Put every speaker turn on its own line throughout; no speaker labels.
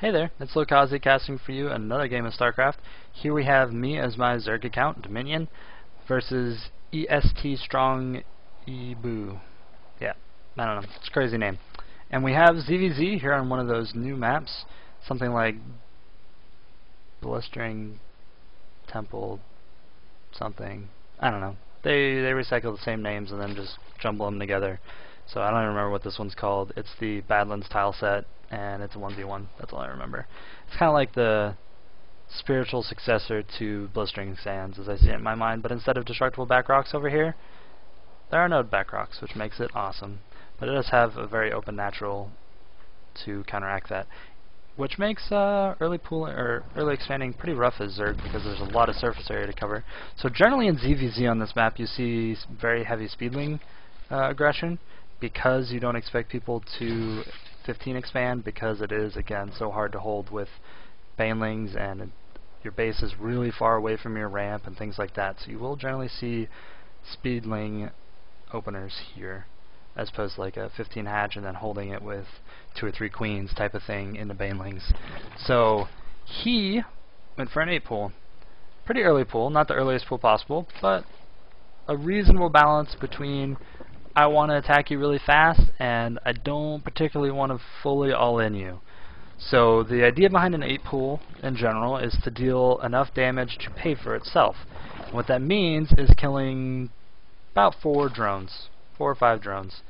Hey there, it's Lokazi casting for you another game of StarCraft. Here we have me as my Zerg account, Dominion, versus EST Strong Ebu. Yeah, I don't know, it's a crazy name. And we have ZvZ here on one of those new maps, something like Blistering Temple something. I don't know. They recycle the same names and then just jumble them together. So I don't even remember what this one's called. It's the Badlands tile set, and it's a 1v1. That's all I remember. It's kind of like the spiritual successor to Blistering Sands, as I see it in my mind, but instead of destructible back rocks over here, there are no back rocks, which makes it awesome. But it does have a very open natural to counteract that, which makes early expanding pretty rough as Zerg because there's a lot of surface area to cover. So generally in ZvZ on this map you see very heavy speedling aggression, because you don't expect people to 15 expand, because it is again so hard to hold with banelings and your base is really far away from your ramp and things like that. So you will generally see speedling openers here, as opposed to like a 15 hatch and then holding it with 2 or 3 queens type of thing in the banelings. So he went for an 8 pool. Pretty early pool, not the earliest pool possible, but a reasonable balance between I want to attack you really fast and I don't particularly want to fully all-in you. So the idea behind an 8 pool in general is to deal enough damage to pay for itself. And what that means is killing about 4 drones, 4 or 5 drones.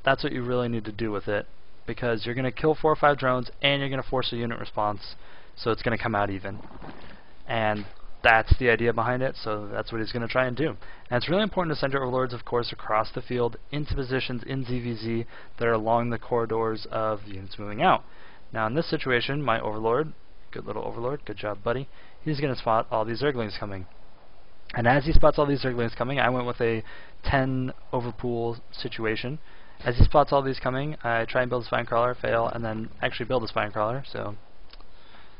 That's what you really need to do with it, because you're going to kill 4 or 5 drones and you're going to force a unit response, so it's going to come out even. And that's the idea behind it, so that's what he's going to try and do. And it's really important to send your overlords, of course, across the field into positions in ZvZ that are along the corridors of units moving out. Now in this situation, my overlord, good little overlord, good job buddy, he's going to spot all these Zerglings coming. And as he spots all these Zerglings coming, I went with a 10 overpool situation. As he spots all these coming, I try and build a spine crawler, fail, and then actually build a spine crawler, so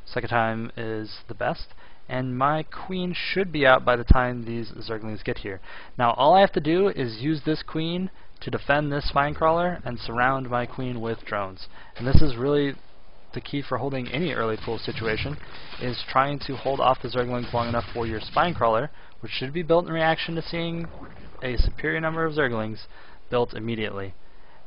second time is the best. And my queen should be out by the time these Zerglings get here. Now all I have to do is use this queen to defend this spine crawler and surround my queen with drones. And this is really the key for holding any early pool situation, is trying to hold off the Zerglings long enough for your spine crawler, which should be built in reaction to seeing a superior number of Zerglings built immediately.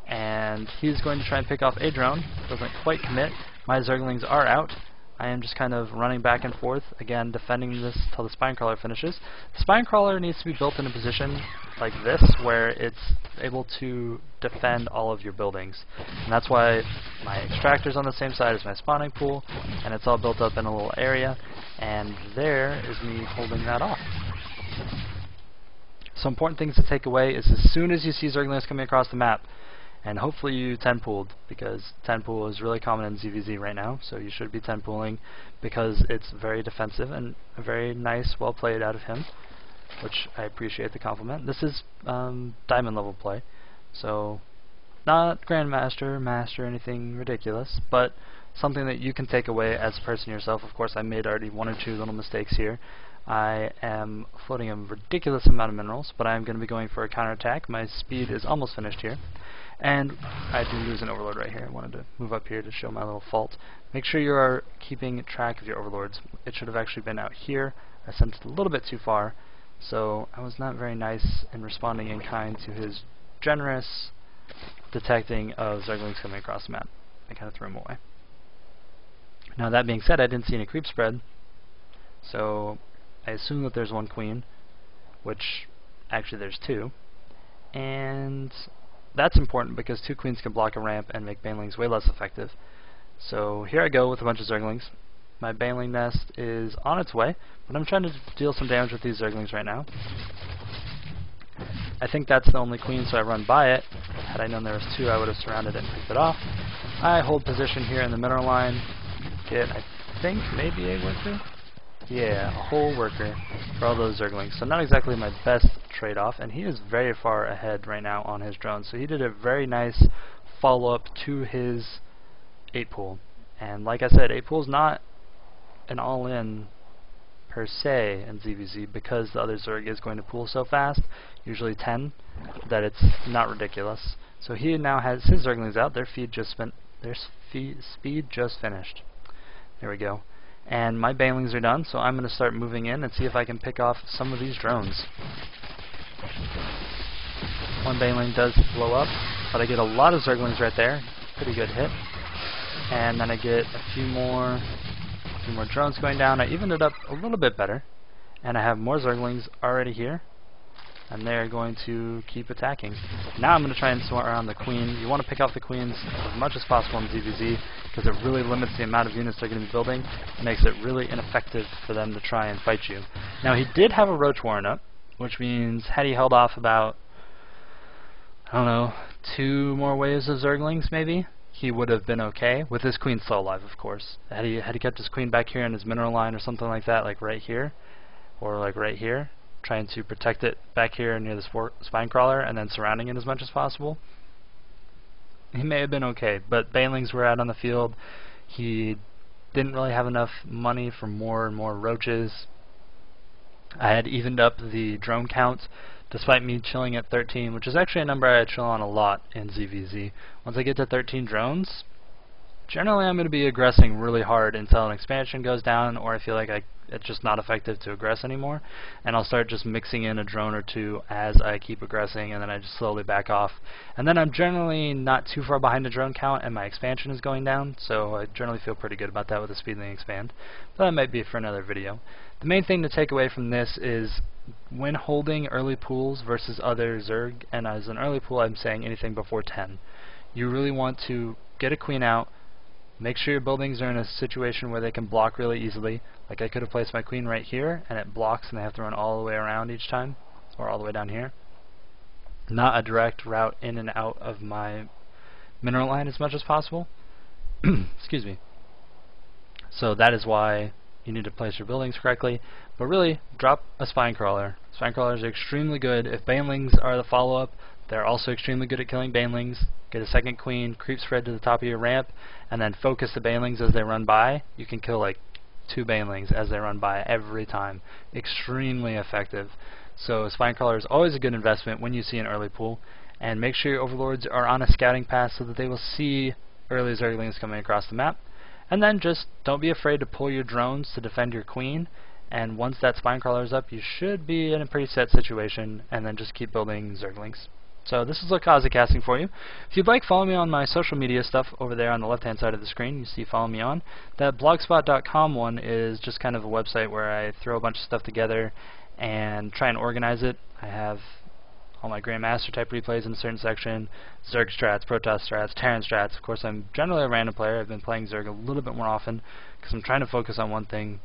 And he's going to try and pick off a drone. Doesn't quite commit. My Zerglings are out. I am just kind of running back and forth, again defending this till the spine crawler finishes. The spine crawler needs to be built in a position like this, where it's able to defend all of your buildings. And that's why my extractor's on the same side as my spawning pool, and it's all built up in a little area, and there is me holding that off. So important things to take away is as soon as you see Zerglings coming across the map, and hopefully you 10 pooled, because 10 pool is really common in ZvZ right now, so you should be 10 pooling because it's very defensive and very nice, well played out of him, which I appreciate the compliment. This is diamond level play, so not Grandmaster, Master, anything ridiculous, but something that you can take away as a person yourself. Of course I made already 1 or 2 little mistakes here. I am floating a ridiculous amount of minerals, but I am going to be going for a counterattack. My speed is almost finished here. And I do lose an overlord right here. I wanted to move up here to show my little fault. Make sure you are keeping track of your overlords. It should have actually been out here. I sent it a little bit too far, so I was not very nice in responding in kind to his generous detecting of Zerglings coming across the map. I kind of threw him away. Now that being said, I didn't see any creep spread, so I assume that there's 1 queen, which actually there's 2, and that's important because 2 queens can block a ramp and make banelings way less effective. So here I go with a bunch of Zerglings. My baneling nest is on its way, but I'm trying to deal some damage with these Zerglings right now. I think that's the only queen, so I run by it. Had I known there was 2, I would have surrounded it and picked it off. I hold position here in the mineral line. Get, I think, maybe a worker? Yeah, a whole worker for all those Zerglings. So not exactly my best trade-off, and he is very far ahead right now on his drone. So he did a very nice follow-up to his 8 pool. And like I said, 8 pool is not an all-in per se in ZvZ, because the other Zerg is going to pool so fast, usually 10, that it's not ridiculous. So he now has his Zerglings out. Their feed just their speed just finished. There we go. And my banelings are done, so I'm going to start moving in and see if I can pick off some of these drones. One baneling does blow up, but I get a lot of zerglings right there. Pretty good hit. And then I get a few more drones going down. I evened it up a little bit better. And I have more zerglings already here. And they're going to keep attacking. Now I'm going to try and swat around the queen. You want to pick off the queens as much as possible in ZvZ, because it really limits the amount of units they're going to be building. It makes it really ineffective for them to try and fight you. Now he did have a roach warren up, which means had he held off about, I don't know, 2 more waves of zerglings maybe, he would have been okay, with his queen still alive, of course. Had he kept his queen back here in his mineral line or something like that, like right here, or like right here, trying to protect it back here near the spine crawler and then surrounding it as much as possible, he may have been okay. But banelings were out on the field. He didn't really have enough money for more and more roaches. I had evened up the drone count despite me chilling at 13, which is actually a number I chill on a lot in ZvZ. Once I get to 13 drones, generally I'm going to be aggressing really hard until an expansion goes down, or I feel like it's just not effective to aggress anymore, and I'll start just mixing in a drone or two as I keep aggressing, and then I just slowly back off. And then I'm generally not too far behind the drone count, and my expansion is going down, so I generally feel pretty good about that with the speedling expand. But that might be for another video. The main thing to take away from this is when holding early pools versus other Zerg, and as an early pool I'm saying anything before 10, you really want to get a queen out. Make sure your buildings are in a situation where they can block really easily. Like I could have placed my queen right here, and it blocks, and they have to run all the way around each time, or all the way down here. Not a direct route in and out of my mineral line as much as possible. Excuse me. So that is why you need to place your buildings correctly. But really, drop a spine crawler. Spine crawlers are extremely good. If banelings are the follow-up, they're also extremely good at killing banelings. Get a second queen, creep spread to the top of your ramp, and then focus the banelings as they run by. You can kill like 2 banelings as they run by every time. Extremely effective. So spine crawler is always a good investment when you see an early pool. And make sure your overlords are on a scouting path so that they will see early zerglings coming across the map. And then just don't be afraid to pull your drones to defend your queen. And once that spine crawler is up, you should be in a pretty set situation, and then just keep building zerglings. So this is Lokazi casting for you. If you'd like, follow me on my social media stuff over there on the left-hand side of the screen. You see follow me on. That blogspot.com one is just kind of a website where I throw a bunch of stuff together and try and organize it. I have all my Grandmaster type replays in a certain section, Zerg strats, Protoss strats, Terran strats. Of course, I'm generally a random player. I've been playing Zerg a little bit more often because I'm trying to focus on one thing.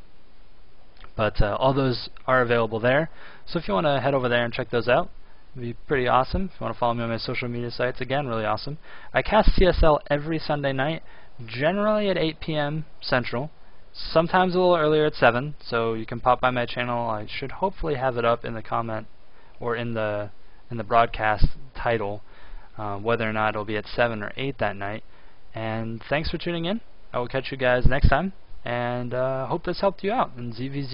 But all those are available there. So if you want to head over there and check those out, it'd be pretty awesome. If you want to follow me on my social media sites, again, really awesome. I cast CSL every Sunday night, generally at 8 p.m. Central. Sometimes a little earlier at 7, so you can pop by my channel. I should hopefully have it up in the comment or in the broadcast title, whether or not it'll be at 7 or 8 that night. And thanks for tuning in. I will catch you guys next time, and hope this helped you out in ZvZ.